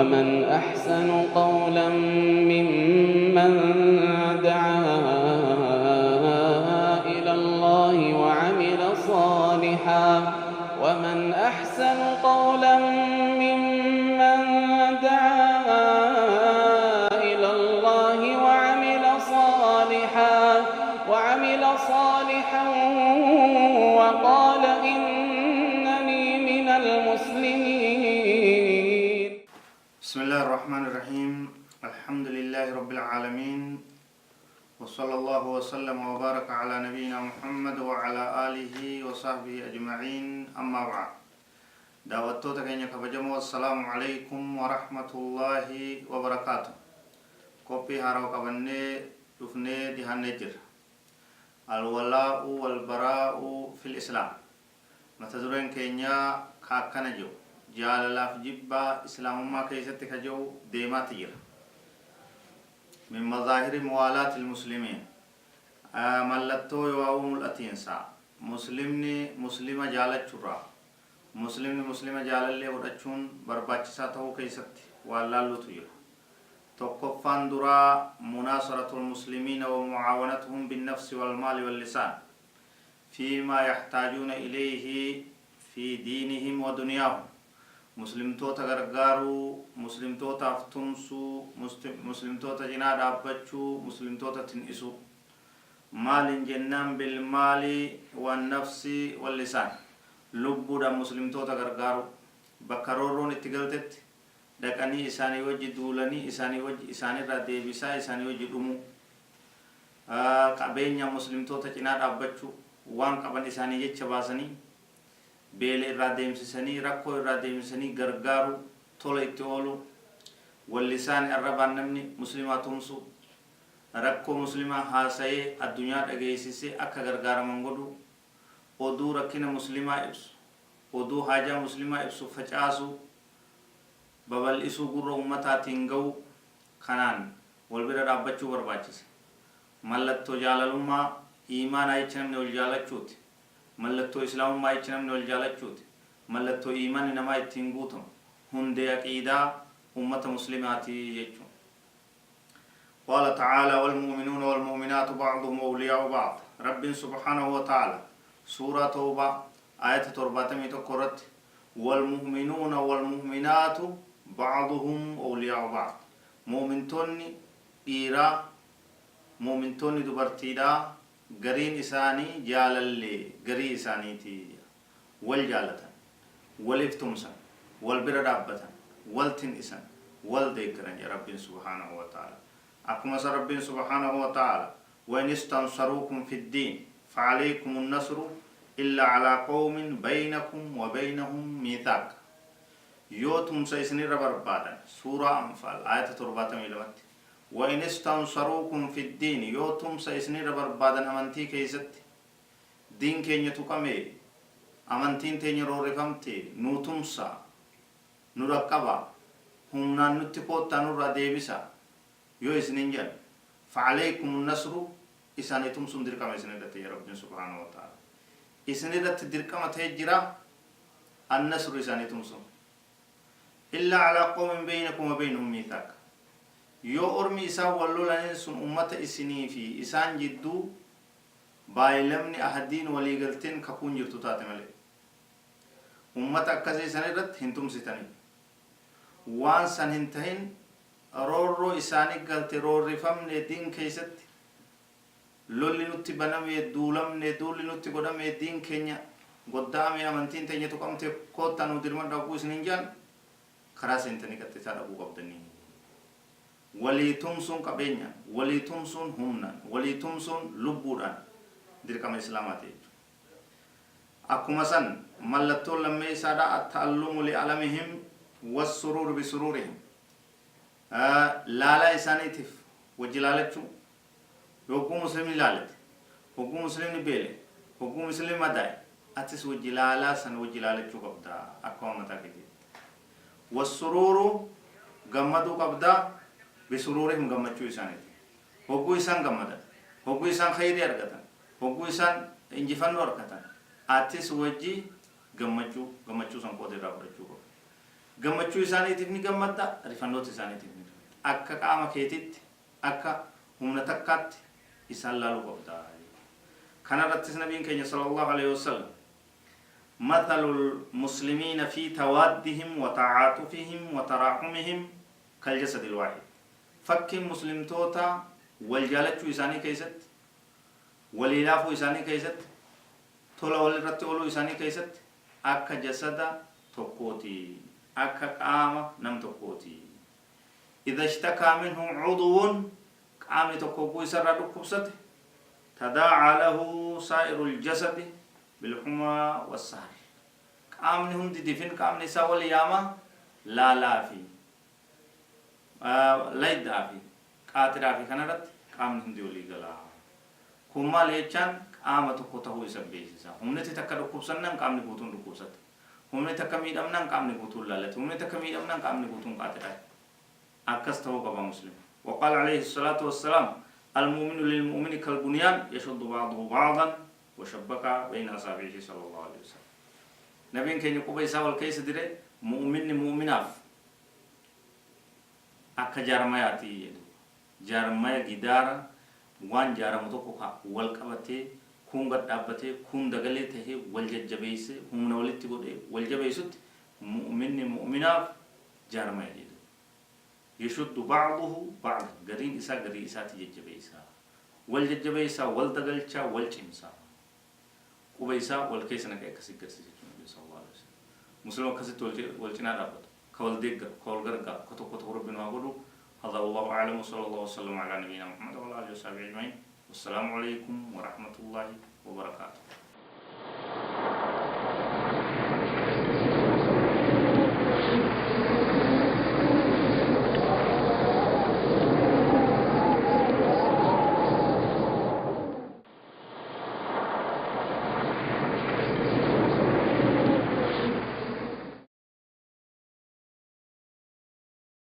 ومن أحسن قولا ممن دعا إلى الله وعمل صالحا ومن أحسن قولا ممن دعا إلى الله وعمل صالحا وقال إنني من المسلمين. بسم الله الرحمن الرحيم. الحمد لله رب العالمين، وصلى الله وسلم وبارك على نبينا محمد وعلى آله وصحبه أجمعين. أما بعد، دعوتك إنك كبجمو السلام عليكم ورحمة الله وبركاته. كوبي هارو كبني دفني دهان نجر الولاء والبراء في الإسلام. متدرين كينيا كاكنا جو جاللا في جبا إسلام ما كيستك جو ديما تجر من مظاهر موالاة المسلمين. ملتو يواوم الأتينسا مسلمة جالت شرا مسلمة جالل لي ودچون برباچسا تهو كيست والله تجر. توقفان درا مناصرة المسلمين ومعاونتهم بالنفس والمال واللسان فيما يحتاجون إليه في دينهم ودنياهم. مسلم توتا غرغارو، مسلم توتا افتمسو، مسلم توتا جناد أبتشو، مسلم توتا تنئسو. مال جنان بالمال والنفس واللسان. لبو دا مسلم توتا غرغارو بكرورون اتقلتت دقاني إساني وجي دولاني إساني وجي إساني را ديبسا إساني وجي دمو. قبينيا مسلم توتا جناد أبتشو وان قبان إساني يتشباسني بيل الراديم سني ركو الراديم سني غرغارو تولا يتولو. واللسان الربان نمني مسلمات همسو ركو مسلمة هاسي الدنيا أجيسي أكا غرغار منغدو ودو ركنا مسلمة إبسو ودو حاجة مسلمة إبسو فجاسو ببل إسو قرر أمتا تنغو خنان والبرا رابچو برباچس ملتو جالالما إيمان آيچنم نول جالچوت ملتو إسلام ما يتنم نول جالچوت ملتو إيمان نما يتنغوتم هندي عقيدة أمة مسلماتي يجون. قال تعالى والمؤمنون والمؤمنات بعضهم أولياء بعض. رب سبحانه وتعالى سورة توبة آية 4 تقرت والمؤمنون والمؤمنات بعضهم أولياء بعض. مؤمنتوني إيرا مؤمنتوني دبرتيدا غرين إساني جالالي غري إساني تي والجالة والإفتمسا والبرد أبتا والتن إسان والذكرن يا رب سبحانه وتعالى. أكمس رب سبحانه وتعالى وإن استنصروكم في الدين فعليكم النصر إلا على قوم بينكم وبينهم ميثاق. يوتم سيسني ربر بادا سورة أنفال آية 4 وإن استنصروكم في الدين يوتم سيسني ربر بادن أمنتي كيست دين كين يتوكمي أمنتين تين رورفمتي نوتمسا نرقبا هم نتقوت نور ديبسا يو إسننجل فعليكم النصر إسانيتم سندركم إسندت يا رب سبحانه وتعالى. إسندت دركم تهجرا النصر إسانيتم سن إلا على قوم بينكم وبينهم ميثاق. يو أرمي إسان واللولان سن أمة إسني في إسان جدو بايلمني أحدين وليقلتين ككون جرتو تاتمالي أمة أكسي سنرد هنتم ستاني وان سن هنتهن رورو إساني قلت روري فمني دين كيست لولي نتي بنامي دولمني دولي نتي قدامي دين كينيا قدامي أمانتين تيني تقامتي قوتانو درمان راقو سننجان خراس انتني كتتا راقو قبدني ولي تمسون كبينيا ولي تمسون همنا ولي تمسون لبوران دركم إسلاماتي. أكو مثلا ملتو لما يسادا التعلم لعلمهم والسرور بسرورهم. لالا إساني تف وجلالتشو يوكو مسلمي لالت وكو مسلمي بيلي وكو مسلمي مداي أتس وجلالا سن وجلالتشو قبدا أكو متا كده. والسرور غمدو قبدا بسرورهم غمدشو إساني وكو إسان غمدا وكو إسان خيري أرغتا وكو إسان إنجفان أرغتا أتس وجي غمدشو سن قودي رابرشو gammachuu isaaniitiif ni gammadda rifannoota isaaniitiif ni akka qaama keetitti akka humna takkaatti isaan laaluu qabda kanarrattis nabiin keenya sallallahu alaihi wasallam مثل المسلمين في توادهم وتعاطفهم وتراحمهم كالجسد الواحد فك مسلم توتا والجالتشو إساني كيست والإلافو إساني كيست تولا والرتولو إساني كيست أكا جسد تقوتي أكا قامة نم تقوتي إذا اشتكى منه عضو قام تقوكو يسرى ركبسته تداعى له سائر الجسد بالحمى والسهر قامني هم دفن قامني ساول ياما لا في لا يدافي قاتل في كنرت قامني هم ديولي غلا كما ليچان قامت كوته يسبيسا هم نتي تكدو كوسنن قامني بوتون ركوسات هم نتي تكمي دمنن قامني بوتون لالت هم نتي تكمي دمنن قامني بوتون قاتل اكستو قبا مسلم وقال عليه الصلاه والسلام المؤمن للمؤمن كالبنيان يشد بعضه بعضا وشبك بين أصابعه صلى الله عليه وسلم نبين كان يقول يساوي الكيس دره مؤمن مؤمناف أك جارماياتي جارمايا جدارا وان جارمتوكا والكبتة كون قد أبتة كون دقلته والجبيس هم نولت بوده والجبيسut مؤمن مؤمناف جارمايا جد يشد بعضه بعض قرين إسا قرين إسا تجبيسا والجبيسا والدقلشا والجمسا وبيسا والكيسنا كأكسي كرسي النبي صلى الله عليه وسلم مسلم كسيت والجنا رابط كول ديك كول غرقا كتو ربنا وقولوا هذا الله أعلم وصلى الله وسلم على نبينا محمد وعلى آله وصحبه أجمعين والسلام عليكم ورحمة الله وبركاته